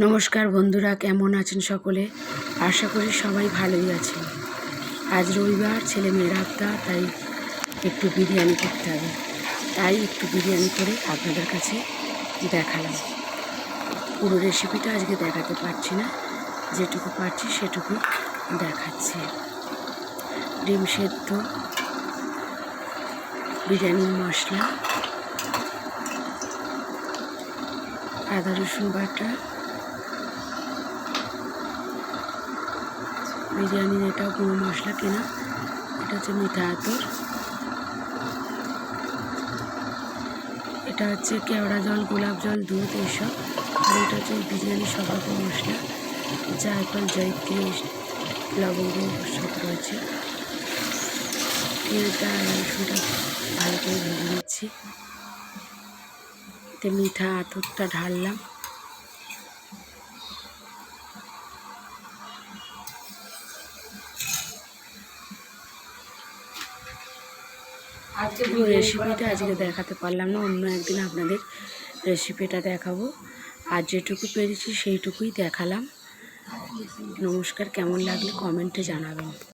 নমস্কার বন্ধুরা, কেমন আছেন সকলে? আশা করি সবাই ভালোই আছেন। আজ রবিবার, ছেলে মেয়ের আবদার, তাই একটু বিরিয়ানি করতে হবে। তাই একটু বিরিয়ানি করে আপনাদের কাছে দেখালাম। পুরো রেসিপিটা আজকে দেখাতে পারছি না, যেটুকু পারছি সেটুকু দেখাচ্ছি। ডিম সেদ্ধ, বিরিয়ানির মশলা, আদা রসুন বাটা, বিরিয়ানির এটাও কোনো মশলা কেনা, এটা হচ্ছে মিঠা আতর, এটা হচ্ছে কেওড়া জল, গোলাপ জল, দুধ, এইসব। আর এটা হচ্ছে বিরিয়ানির সব রকম মশলা, জায়ফল, জয়িত্রী, লবঙ্গ সব রয়েছে। পেঁয়াজটা আর রসুনটা ভালো করে ভেজে নিচ্ছি। এতে মিঠা আতরটা ঢাললাম। পুরো রেসিপিটা আজকে দেখাতে পারলাম না, অন্য একদিন আপনাদের রেসিপিটা দেখাবো। আর যেটুকু পেরেছি সেইটুকুই দেখালাম। নমস্কার, কেমন লাগলে কমেন্টে জানাবেন।